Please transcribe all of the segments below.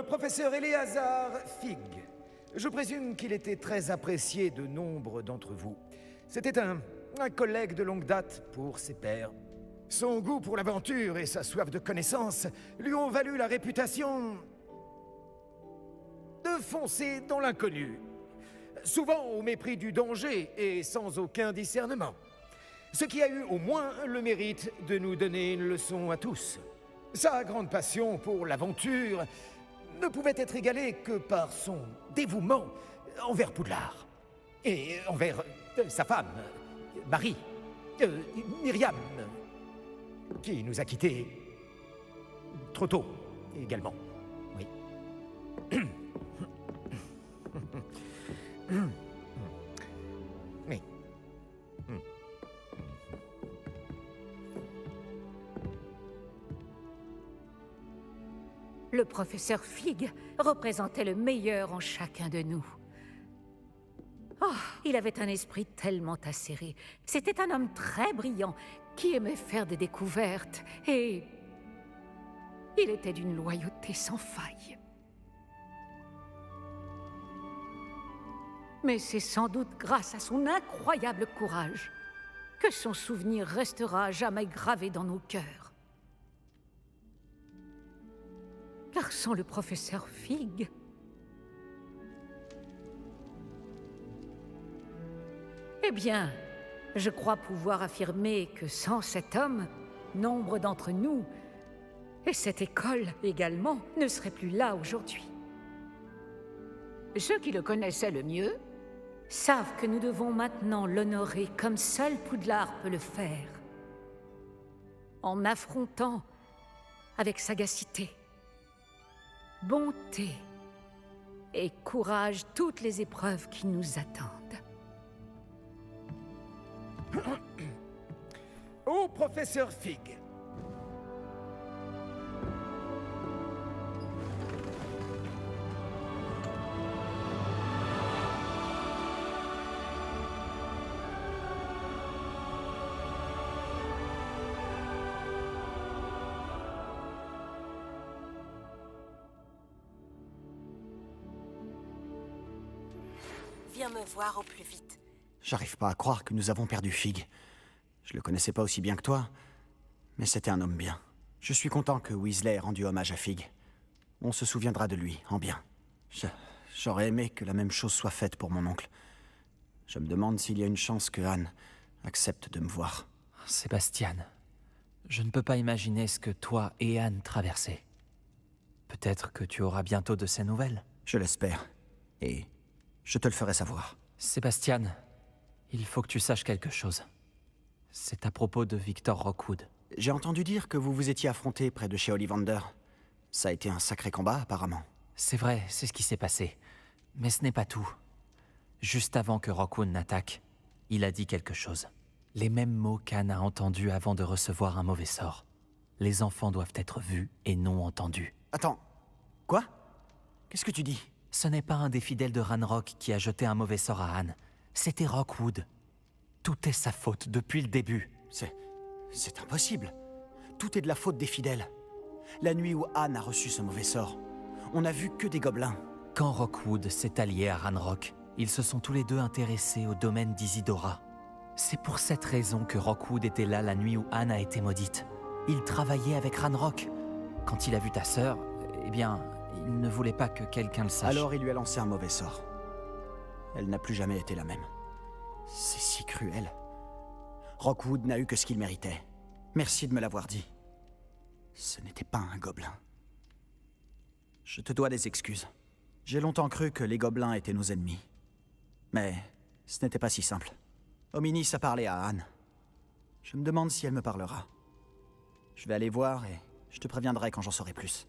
professeur Éléazar Fig. Je présume qu'il était très apprécié de nombre d'entre vous. C'était un collègue de longue date pour ses pairs. Son goût pour l'aventure et sa soif de connaissance lui ont valu la réputation de foncer dans l'inconnu, souvent au mépris du danger et sans aucun discernement. Ce qui a eu au moins le mérite de nous donner une leçon à tous. Sa grande passion pour l'aventure ne pouvait être égalée que par son dévouement envers Poudlard et envers sa femme, Marie, Myriam, qui nous a quittés trop tôt également. Oui. Oui. Le professeur Fig représentait le meilleur en chacun de nous. Oh, il avait un esprit tellement acéré. C'était un homme très brillant, qui aimait faire des découvertes, et il était d'une loyauté sans faille. Mais c'est sans doute grâce à son incroyable courage que son souvenir restera à jamais gravé dans nos cœurs. Car sans le professeur Fig, eh bien, je crois pouvoir affirmer que sans cet homme, nombre d'entre nous, et cette école également, ne seraient plus là aujourd'hui. Ceux qui le connaissaient le mieux savent que nous devons maintenant l'honorer comme seul Poudlard peut le faire, en affrontant avec sagacité, bonté et courage toutes les épreuves qui nous attendent. Au professeur Fig. Viens me voir au plus vite. J'arrive pas à croire que nous avons perdu Fig. Je le connaissais pas aussi bien que toi, mais c'était un homme bien. Je suis content que Weasley ait rendu hommage à Fig. On se souviendra de lui, en bien. J'aurais aimé que la même chose soit faite pour mon oncle. Je me demande s'il y a une chance que Anne accepte de me voir. Sébastien, je ne peux pas imaginer ce que toi et Anne traversez. Peut-être que tu auras bientôt de ces nouvelles. Je l'espère. Et je te le ferai savoir. Sébastien, il faut que tu saches quelque chose. C'est à propos de Victor Rockwood. J'ai entendu dire que vous vous étiez affronté près de chez Ollivander. Ça a été un sacré combat, apparemment. C'est vrai, c'est ce qui s'est passé. Mais ce n'est pas tout. Juste avant que Rockwood n'attaque, il a dit quelque chose. Les mêmes mots qu'Anne a entendus avant de recevoir un mauvais sort. Les enfants doivent être vus et non entendus. Attends, quoi? Qu'est-ce que tu dis? Ce n'est pas un des fidèles de Ranrock qui a jeté un mauvais sort à Anne. C'était Rockwood. Tout est sa faute depuis le début. C'est impossible. Tout est de la faute des fidèles. La nuit où Anne a reçu ce mauvais sort, on n'a vu que des gobelins. Quand Rockwood s'est allié à Ranrock, ils se sont tous les deux intéressés au domaine d'Isidora. C'est pour cette raison que Rockwood était là la nuit où Anne a été maudite. Il travaillait avec Ranrock. Quand il a vu ta sœur, eh bien, il ne voulait pas que quelqu'un le sache. Alors il lui a lancé un mauvais sort. Elle n'a plus jamais été la même. C'est si cruel. Rockwood n'a eu que ce qu'il méritait. Merci de me l'avoir dit. Ce n'était pas un gobelin. Je te dois des excuses. J'ai longtemps cru que les gobelins étaient nos ennemis. Mais ce n'était pas si simple. Hominis a parlé à Anne. Je me demande si elle me parlera. Je vais aller voir et je te préviendrai quand j'en saurai plus.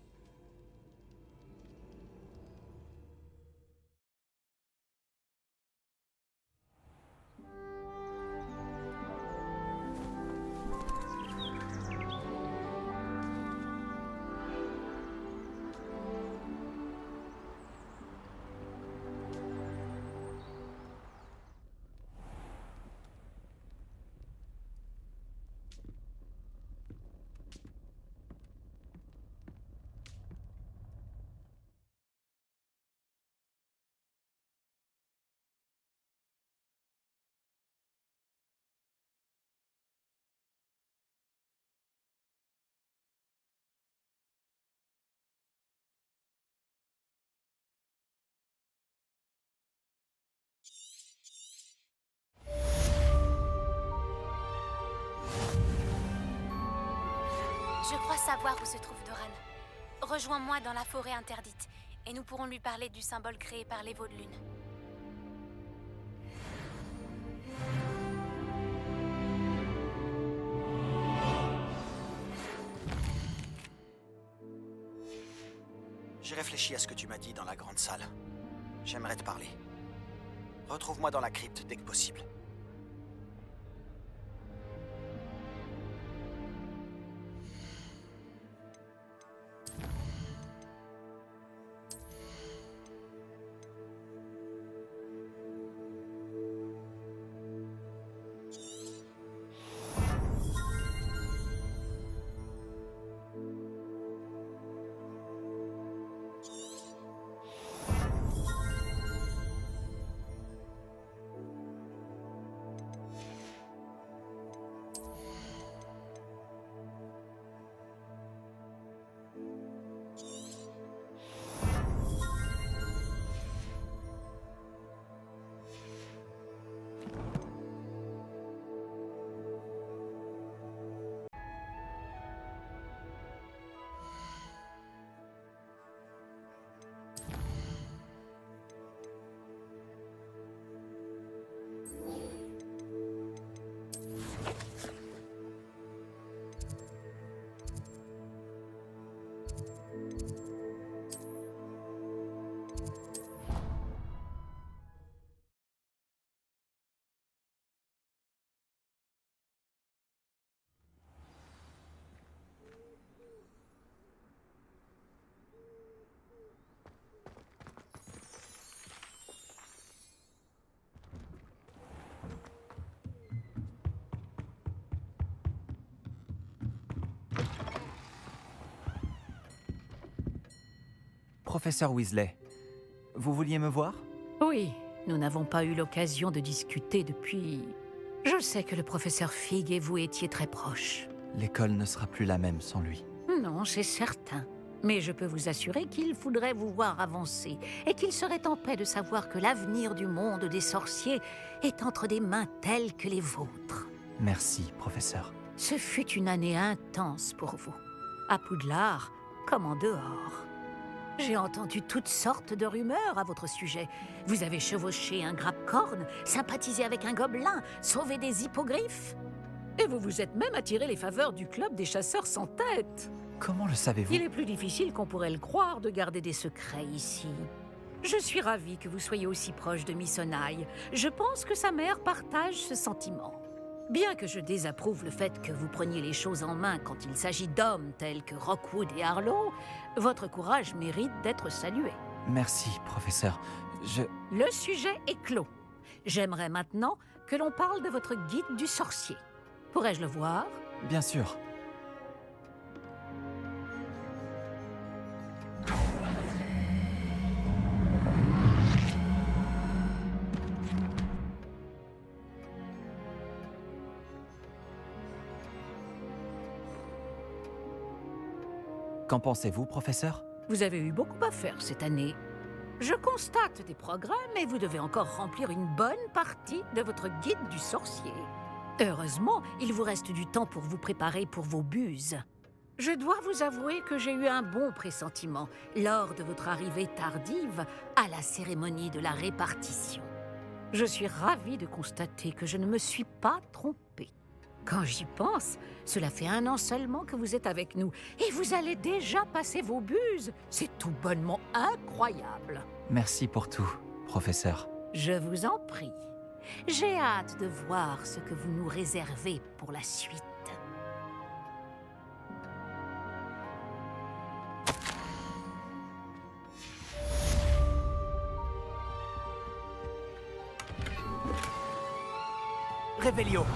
Je crois savoir où se trouve Doran. Rejoins-moi dans la forêt interdite, et nous pourrons lui parler du symbole créé par les veaux de lune. J'ai réfléchi à ce que tu m'as dit dans la grande salle. J'aimerais te parler. Retrouve-moi dans la crypte dès que possible. Professeur Weasley, vous vouliez me voir? Oui, nous n'avons pas eu l'occasion de discuter depuis... Je sais que le professeur Fig et vous étiez très proches. L'école ne sera plus la même sans lui. Non, c'est certain. Mais je peux vous assurer qu'il faudrait vous voir avancer et qu'il serait en paix de savoir que l'avenir du monde des sorciers est entre des mains telles que les vôtres. Merci, professeur. Ce fut une année intense pour vous. À Poudlard, comme en dehors. J'ai entendu toutes sortes de rumeurs à votre sujet. Vous avez chevauché un grappe-corne, sympathisé avec un gobelin, sauvé des hippogriffes. Et vous vous êtes même attiré les faveurs du club des chasseurs sans tête. Comment le savez-vous? Il est plus difficile qu'on pourrait le croire de garder des secrets ici. Je suis ravie que vous soyez aussi proche de Missonai. Je pense que sa mère partage ce sentiment. Bien que je désapprouve le fait que vous preniez les choses en main quand il s'agit d'hommes tels que Rockwood et Harlow, votre courage mérite d'être salué. Merci, professeur. Le sujet est clos. J'aimerais maintenant que l'on parle de votre guide du sorcier. Pourrais-je le voir? Bien sûr. Qu'en pensez-vous, professeur? Vous avez eu beaucoup à faire cette année. Je constate des progrès, mais vous devez encore remplir une bonne partie de votre guide du sorcier. Heureusement, il vous reste du temps pour vous préparer pour vos buses. Je dois vous avouer que j'ai eu un bon pressentiment lors de votre arrivée tardive à la cérémonie de la répartition. Je suis ravie de constater que je ne me suis pas trompée. Quand j'y pense, cela fait 1 an seulement que vous êtes avec nous et vous allez déjà passer vos buses. C'est tout bonnement incroyable. Merci pour tout, professeur. Je vous en prie. J'ai hâte de voir ce que vous nous réservez pour la suite. Réveillon.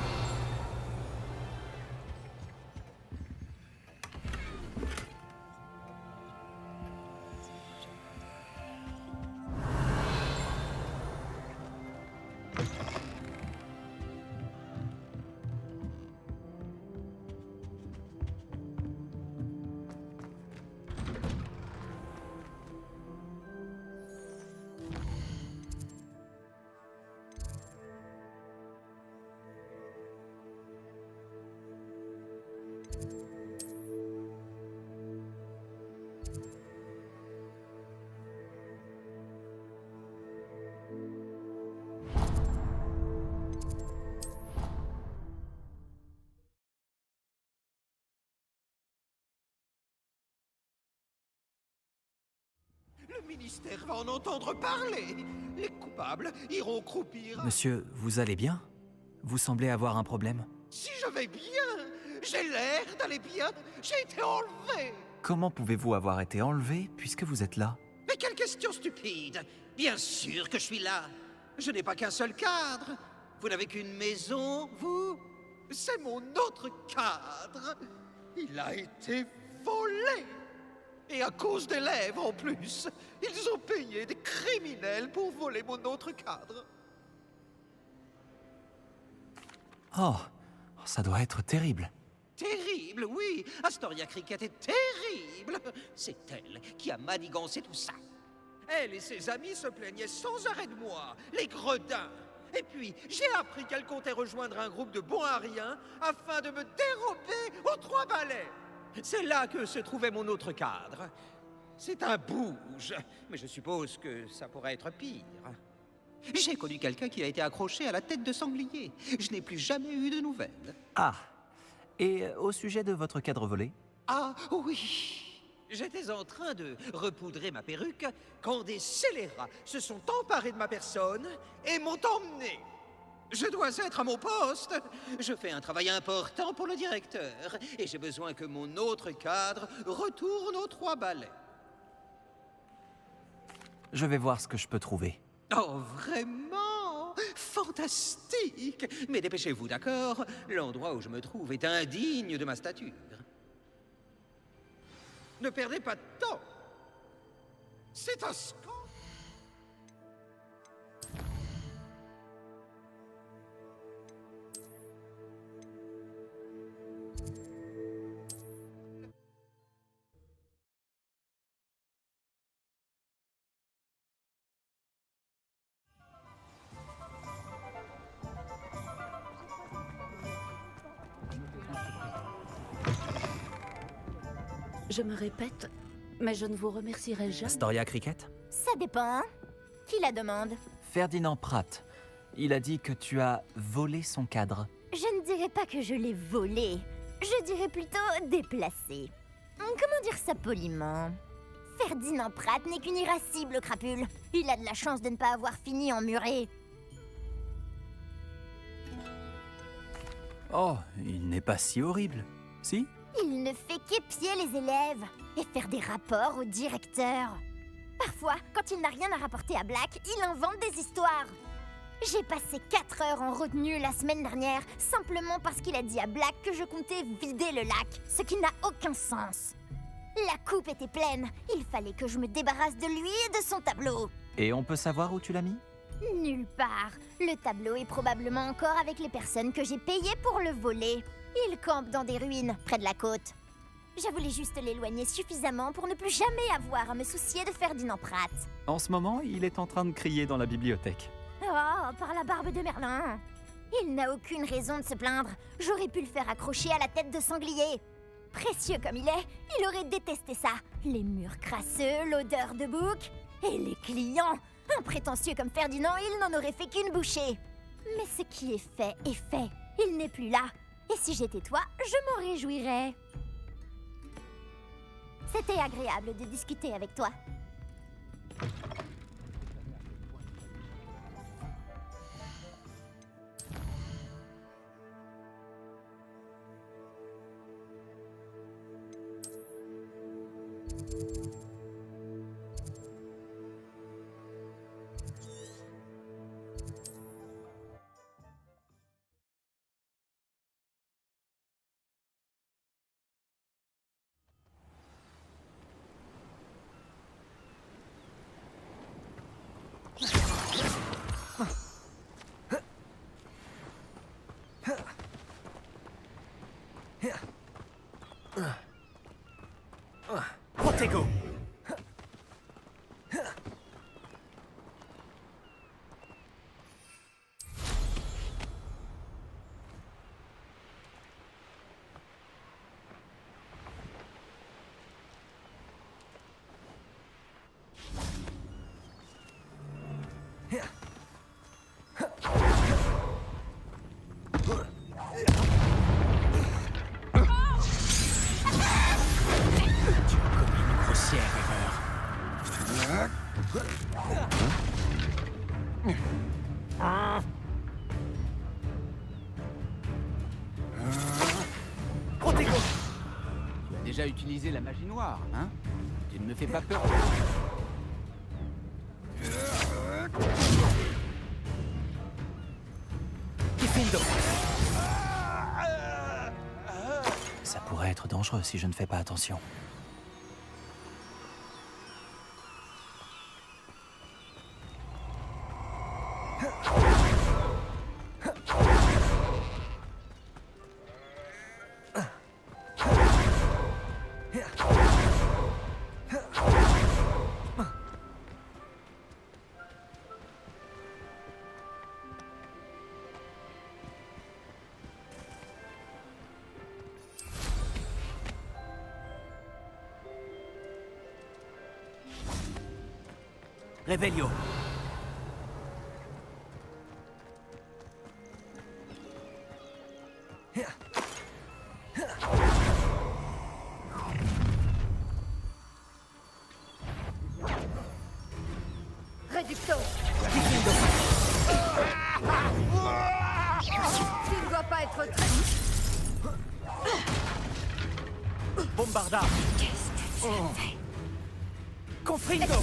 Le ministère va en entendre parler. Les coupables iront croupir. Monsieur, vous allez bien? Vous semblez avoir un problème. Si je vais bien, j'ai l'air d'aller bien. J'ai été enlevé. Comment pouvez-vous avoir été enlevé puisque vous êtes là? Mais quelle question stupide! Bien sûr que je suis là. Je n'ai pas qu'un seul cadre. Vous n'avez qu'une maison, vous? C'est mon autre cadre. Il a été volé. Et à cause d'élèves en plus. Ils ont payé des criminels pour voler mon autre cadre. Oh, ça doit être terrible. Terrible, oui. Astoria Cricket est terrible. C'est elle qui a manigancé tout ça. Elle et ses amis se plaignaient sans arrêt de moi, les gredins. Et puis, j'ai appris qu'elle comptait rejoindre un groupe de bons à rien afin de me dérober aux 3 balais. C'est là que se trouvait mon autre cadre. C'est un bouge, mais je suppose que ça pourrait être pire. J'ai connu quelqu'un qui a été accroché à la tête de sanglier. Je n'ai plus jamais eu de nouvelles. Ah, et au sujet de votre cadre volé? Ah oui. J'étais en train de repoudrer ma perruque quand des scélérats se sont emparés de ma personne et m'ont emmené. Je dois être à mon poste. Je fais un travail important pour le directeur et j'ai besoin que mon autre cadre retourne aux 3 balais. Je vais voir ce que je peux trouver. Oh, vraiment? Fantastique! Mais dépêchez-vous, d'accord? L'endroit où je me trouve est indigne de ma stature. Ne perdez pas de temps. C'est un scandale. Je me répète, mais je ne vous remercierai jamais. Astoria Cricket? Ça dépend. Hein. Qui la demande? Ferdinand Pratt. Il a dit que tu as volé son cadre. Je ne dirais pas que je l'ai volé. Je dirais plutôt déplacé. Comment dire ça poliment? Ferdinand Pratt n'est qu'une irascible crapule. Il a de la chance de ne pas avoir fini emmuré. Oh, il n'est pas si horrible. Si? Il ne fait qu'épier les élèves et faire des rapports au directeur. Parfois, quand il n'a rien à rapporter à Black, il invente des histoires. J'ai passé 4 heures en retenue la semaine dernière, simplement parce qu'il a dit à Black que je comptais vider le lac, ce qui n'a aucun sens. La coupe était pleine, il fallait que je me débarrasse de lui et de son tableau. Et on peut savoir où tu l'as mis? Nulle part. Le tableau est probablement encore avec les personnes que j'ai payées pour le voler. Il campe dans des ruines, près de la côte. Je voulais juste l'éloigner suffisamment pour ne plus jamais avoir à me soucier de Ferdinand Pratt. En ce moment, il est en train de crier dans la bibliothèque. Oh, par la barbe de Merlin. Il n'a aucune raison de se plaindre. J'aurais pu le faire accrocher à la tête de sanglier. Précieux comme il est, il aurait détesté ça. Les murs crasseux, l'odeur de bouc et les clients. Un prétentieux comme Ferdinand, il n'en aurait fait qu'une bouchée. Mais ce qui est fait est fait. Il n'est plus là. Et si j'étais toi, je m'en réjouirais. C'était agréable de discuter avec toi. Protego! Protego! Tu as déjà utilisé la magie noire, hein? Tu ne me fais pas peur. Diffindo! Ça pourrait être dangereux si je ne fais pas attention. Revelio! Réducto. Diffindo! Tu ne dois pas être très... Bombarda! Qu'est-ce que tu as fait? Confrindo!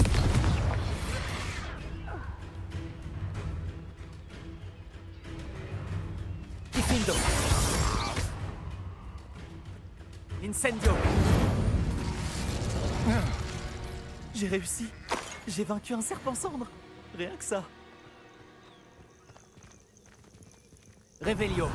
Diffindo! Incendio! J'ai réussi. J'ai vaincu un serpent cendre. Rien que ça. Revelio!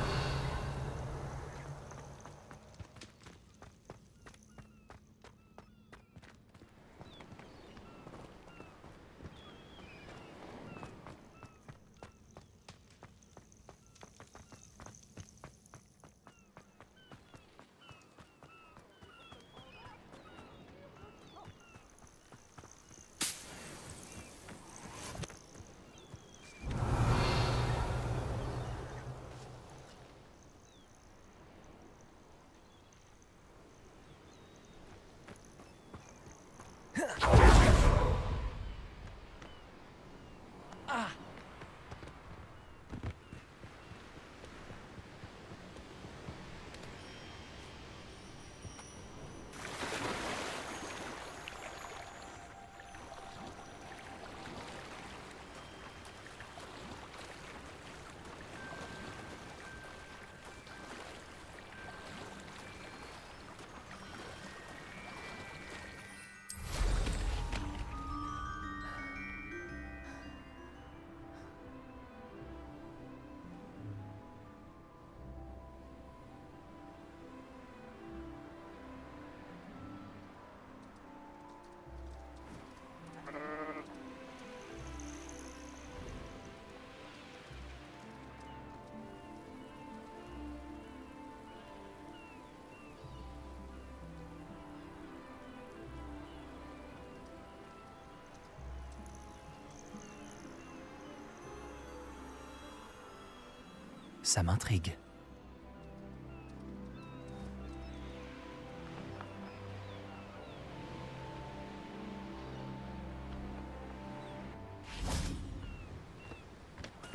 Ça m'intrigue.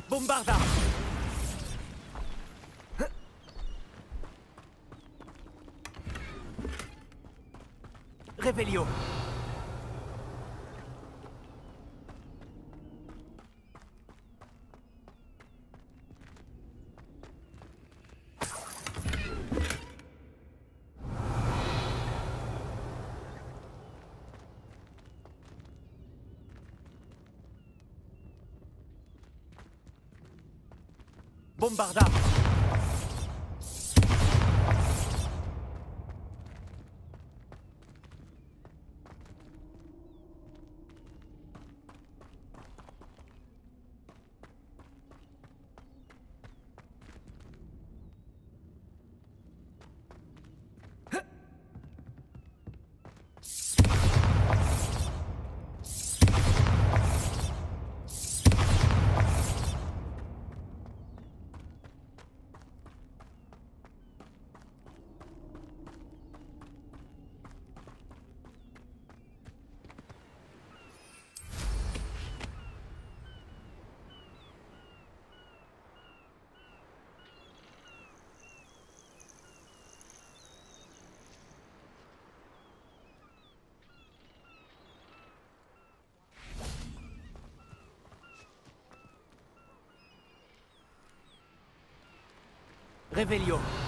Bombarda! Revelio! Bombarda! Revelio.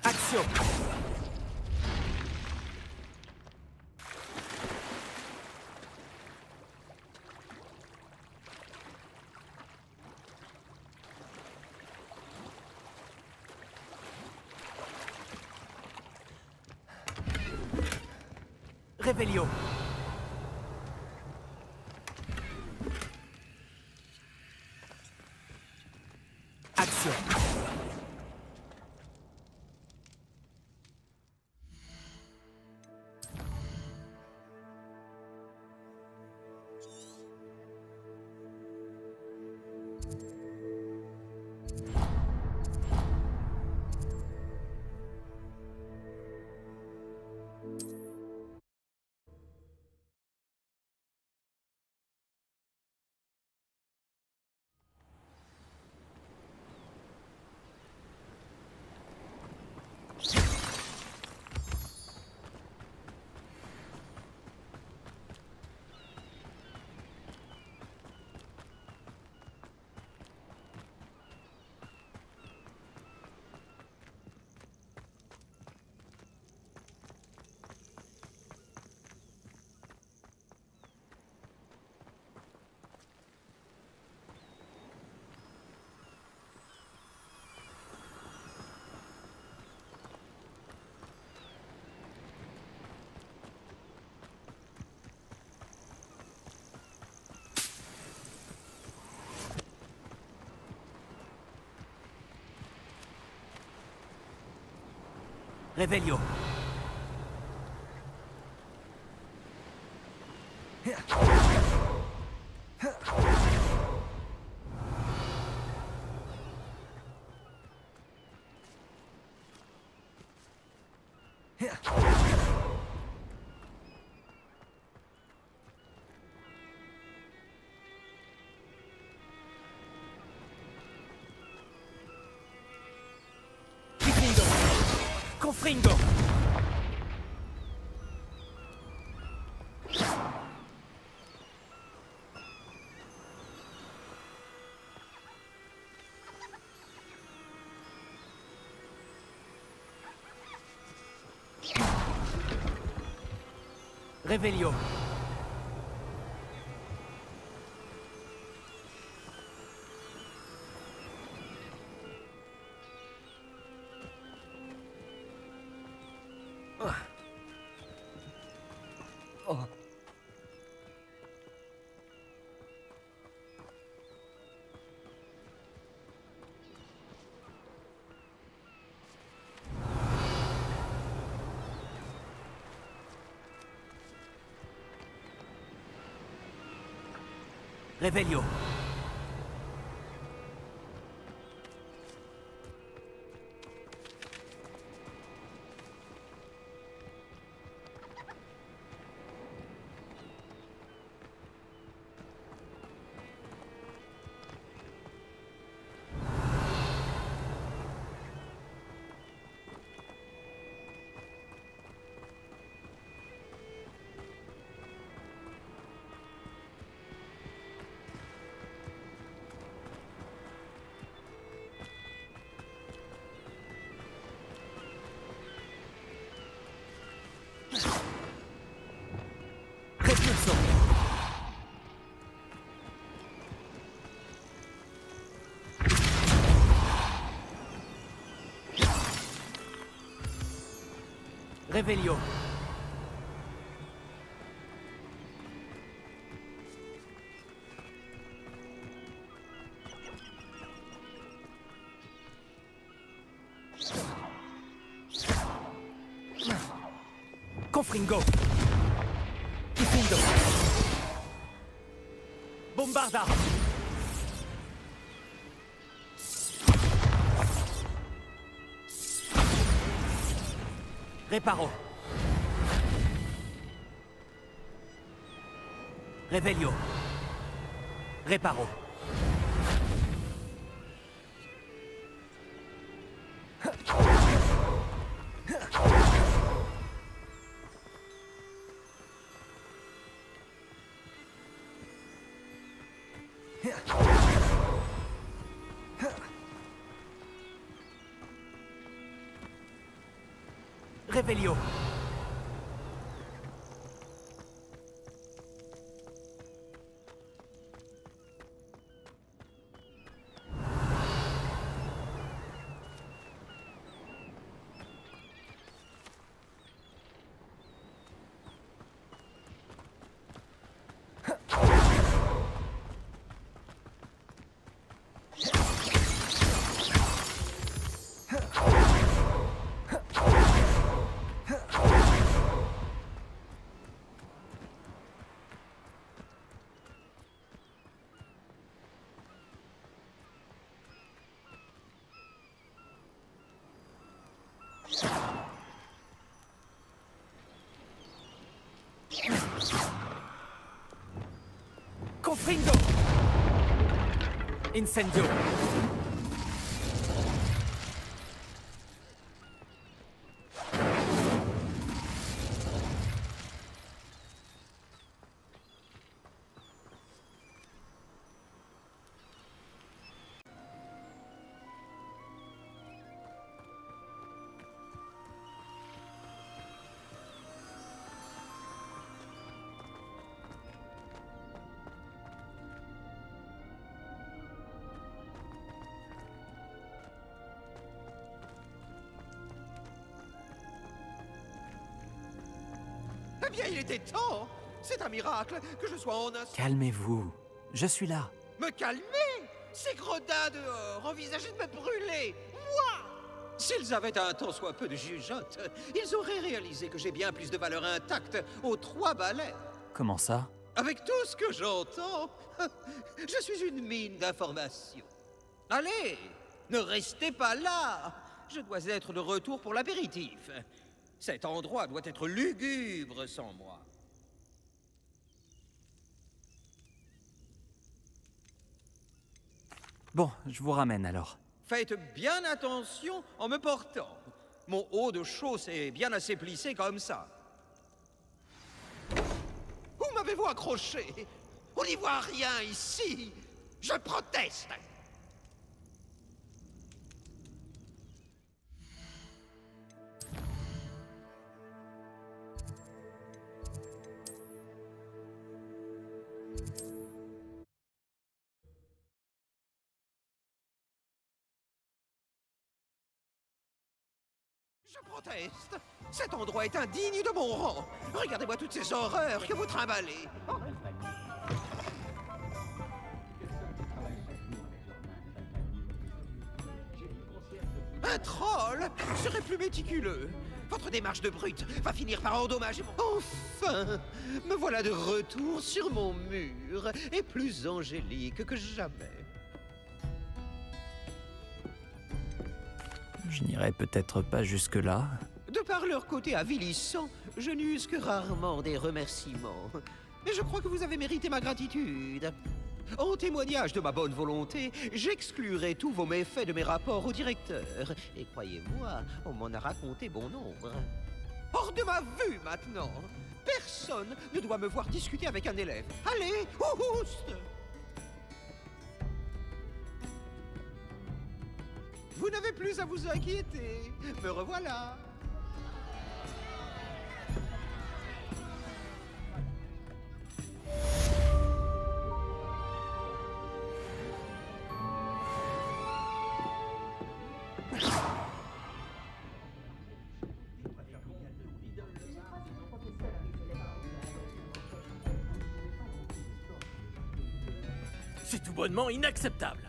Action! Revelio. Action. Revelio. Confringo. Revelio. Revelio. Repulso. Revelio. Confringo. Kifindo. Bombarda. Reparo. Revelio. Reparo. Revelio. Confringo. Incendio. Eh bien, il était temps. C'est un miracle que je sois en un... Calmez-vous. Je suis là. Me calmer? Ces gredins dehors envisageaient de me brûler. Moi! S'ils avaient un tant soit peu de jugeote, ils auraient réalisé que j'ai bien plus de valeur intacte aux 3 balais. Comment ça? Avec tout ce que j'entends, je suis une mine d'informations. Allez, ne restez pas là. Je dois être de retour pour l'apéritif. Cet endroit doit être lugubre sans moi. Bon, je vous ramène alors. Faites bien attention en me portant. Mon haut de chausse est bien assez plissé comme ça. Où m'avez-vous accroché? On n'y voit rien ici. Je proteste. Je proteste. Cet endroit est indigne de mon rang. Regardez-moi toutes ces horreurs que vous trimballez. Un troll serait plus méticuleux. Votre démarche de brute va finir par endommager mon... Enfin, me voilà de retour sur mon mur et plus angélique que jamais. Je n'irai peut-être pas jusque-là. De par leur côté avilissant, je n'use que rarement des remerciements. Mais je crois que vous avez mérité ma gratitude. En témoignage de ma bonne volonté, j'exclurai tous vos méfaits de mes rapports au directeur. Et croyez-moi, on m'en a raconté bon nombre. Hors de ma vue maintenant. Personne ne doit me voir discuter avec un élève. Allez, ouste! Vous n'avez plus à vous inquiéter. Me revoilà. C'est tout bonnement inacceptable.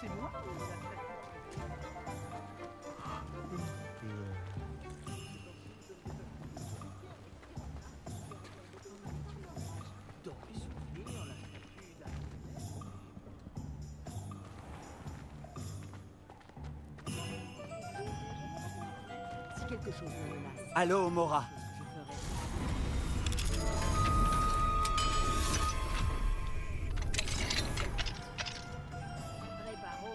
C'est moi qui vous Dans mes souvenirs, la statue Si quelque chose me menace, Allô, Mora. je ferai. Réparo,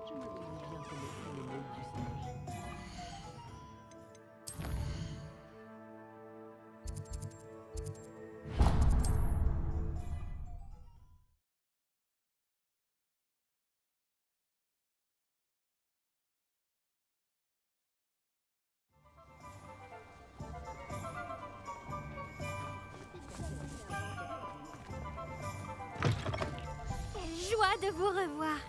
je me demande bien comment fait les mots du singe. Quelle joie de vous revoir.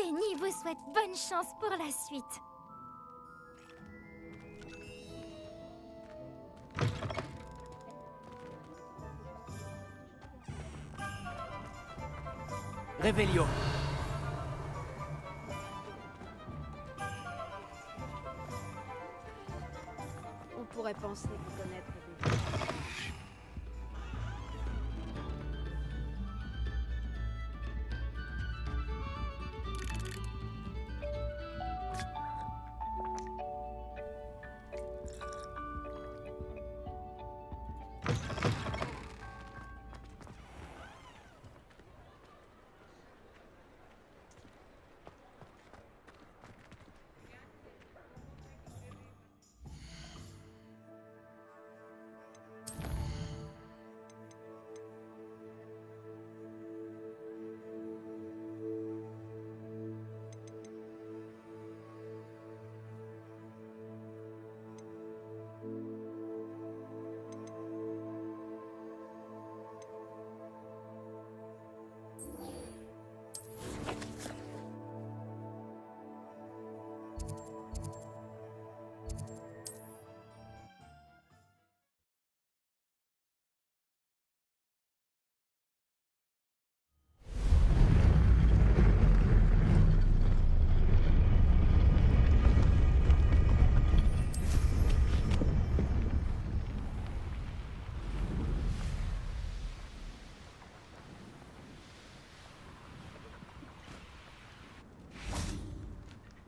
Penny vous souhaite bonne chance pour la suite. Révélio. On pourrait penser vous connaître déjà.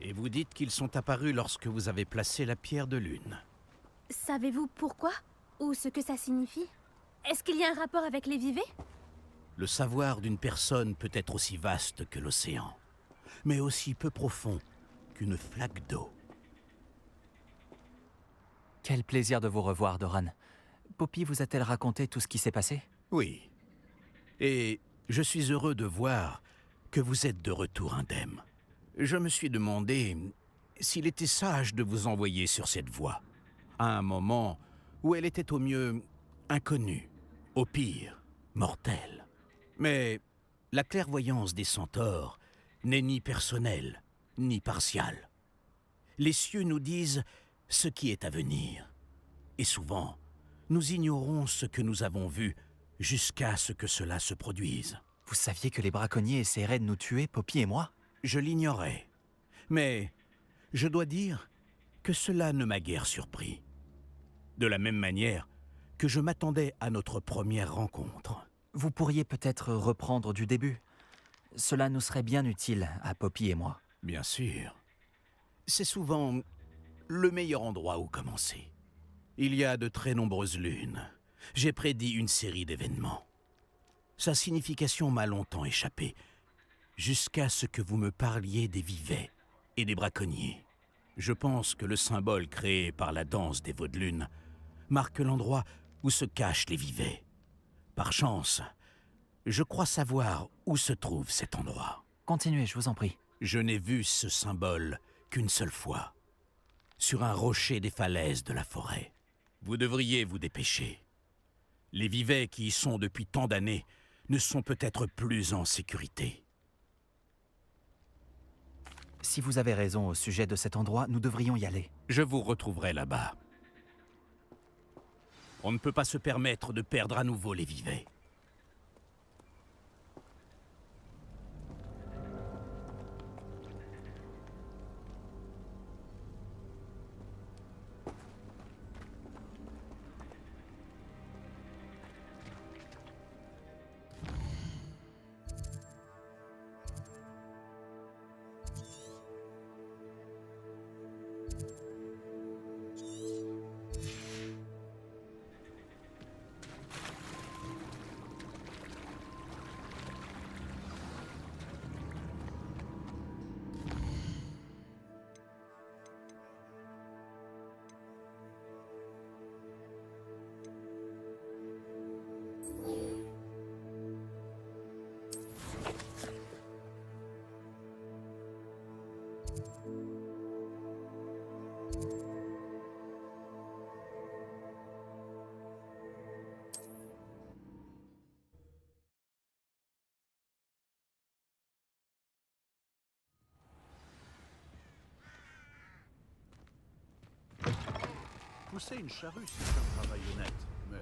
Et vous dites qu'ils sont apparus lorsque vous avez placé la pierre de lune. Savez-vous pourquoi? Ou ce que ça signifie? Est-ce qu'il y a un rapport avec les vivets? Le savoir d'une personne peut être aussi vaste que l'océan, mais aussi peu profond qu'une flaque d'eau. Quel plaisir de vous revoir, Doran. Poppy vous a-t-elle raconté tout ce qui s'est passé? Oui. Et je suis heureux de voir que vous êtes de retour indemne. Je me suis demandé s'il était sage de vous envoyer sur cette voie, à un moment où elle était au mieux inconnue, au pire mortelle. Mais la clairvoyance des centaures n'est ni personnelle, ni partiale. Les cieux nous disent ce qui est à venir. Et souvent, nous ignorons ce que nous avons vu jusqu'à ce que cela se produise. Vous saviez que les braconniers essaieraient de nous tuer, Poppy et moi? Je l'ignorais. Mais je dois dire que cela ne m'a guère surpris. De la même manière que je m'attendais à notre première rencontre. Vous pourriez peut-être reprendre du début. Cela nous serait bien utile à Poppy et moi. Bien sûr. C'est souvent le meilleur endroit où commencer. Il y a de très nombreuses lunes. J'ai prédit une série d'événements. Sa signification m'a longtemps échappé, jusqu'à ce que vous me parliez des vivets et des braconniers. Je pense que le symbole créé par la danse des Vaudelunes marque l'endroit où se cachent les vivets. Par chance, je crois savoir où se trouve cet endroit. Continuez, je vous en prie. Je n'ai vu ce symbole qu'une seule fois, sur un rocher des falaises de la forêt. Vous devriez vous dépêcher. Les vivets qui y sont depuis tant d'années ne sont peut-être plus en sécurité. Si vous avez raison au sujet de cet endroit, nous devrions y aller. Je vous retrouverai là-bas. On ne peut pas se permettre de perdre à nouveau les vivets. Pousser une charrue, c'est un travail honnête, mais...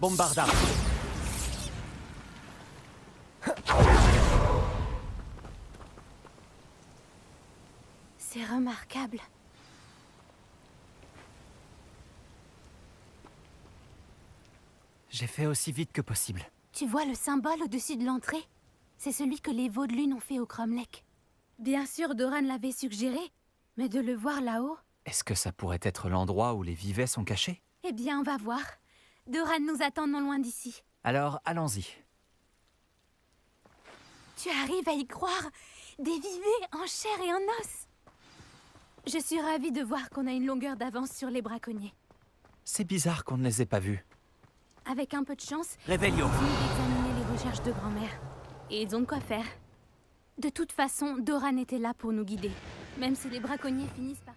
Bombardard. C'est remarquable. J'ai fait aussi vite que possible. Tu vois le symbole au-dessus de l'entrée? C'est celui que les Vaudelunes ont fait au Cromlech. Bien sûr, Doran l'avait suggéré, mais de le voir là-haut... Est-ce que ça pourrait être l'endroit où les vivets sont cachés? Eh bien, on va voir. Doran nous attend non loin d'ici. Alors, allons-y. Tu arrives à y croire? Des vivets en chair et en os! Je suis ravie de voir qu'on a une longueur d'avance sur les braconniers. C'est bizarre qu'on ne les ait pas vus. Avec un peu de chance, Réveillon. ils vont examiner les recherches de grand-mère. Et ils ont de quoi faire. De toute façon, Doran était là pour nous guider. Même si les braconniers finissent par...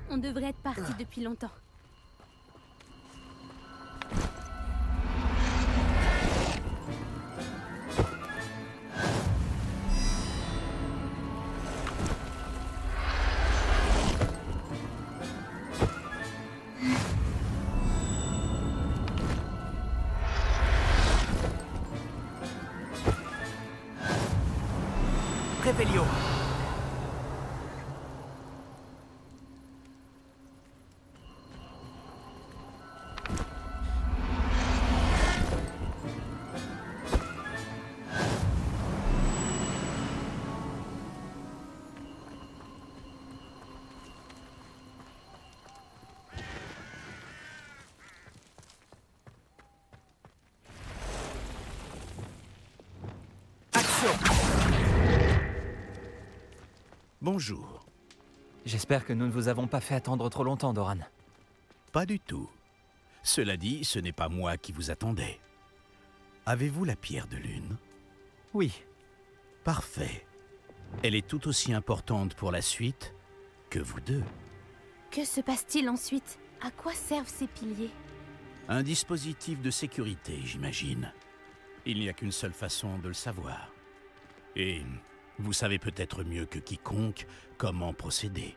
On devrait être parti depuis longtemps. Revelio. Bonjour. J'espère que nous ne vous avons pas fait attendre trop longtemps, Doran. Pas du tout. Cela dit, ce n'est pas moi qui vous attendais. Avez-vous la pierre de lune? Oui. Parfait. Elle est tout aussi importante pour la suite que vous deux. Que se passe-t-il ensuite? À quoi servent ces piliers? Un dispositif de sécurité, j'imagine. Il n'y a qu'une seule façon de le savoir. Et vous savez peut-être mieux que quiconque comment procéder.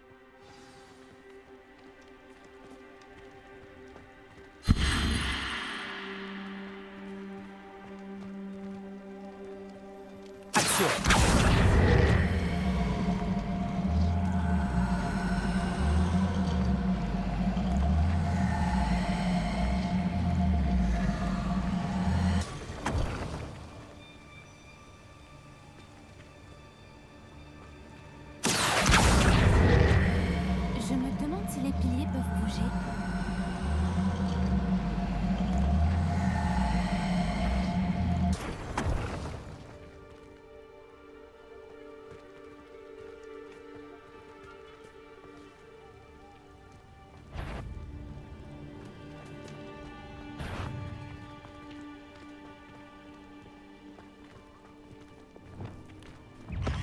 Action! Je me demande si les piliers peuvent bouger.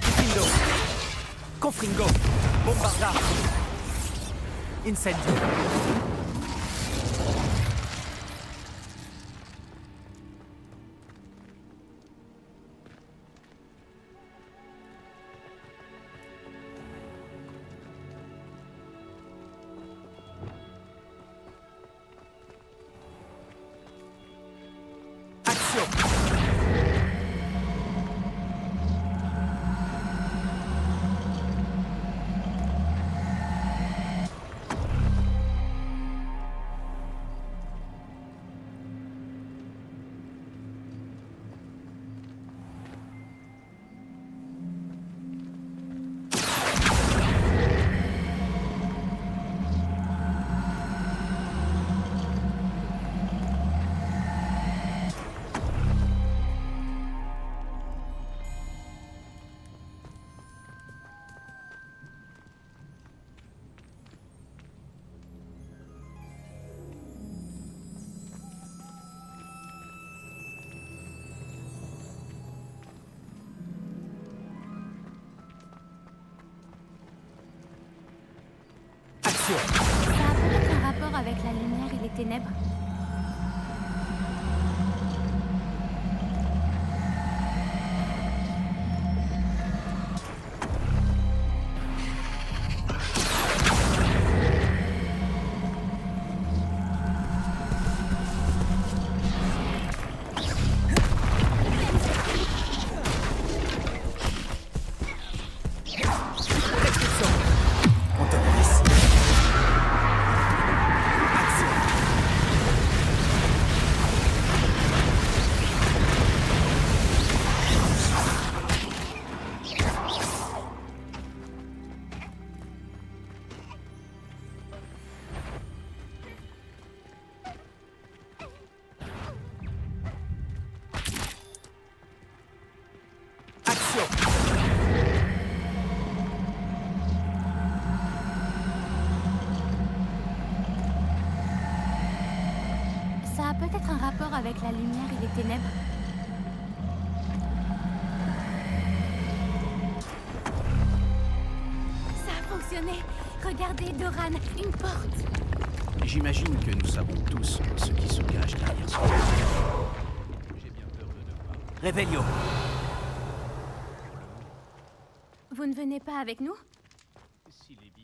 Confringo. Confringo. Bombarda. Incendio. Action! Ça a peut-être un rapport avec la lumière et les ténèbres. Ça a peut-être un rapport avec la lumière et les ténèbres. Ça a fonctionné. fonctionné. Regardez, Doran, une porte. J'imagine que nous savons tous ce qui se cache derrière ce J'ai bien peur de devoir. Revelio. Vous ne venez pas avec nous? Si les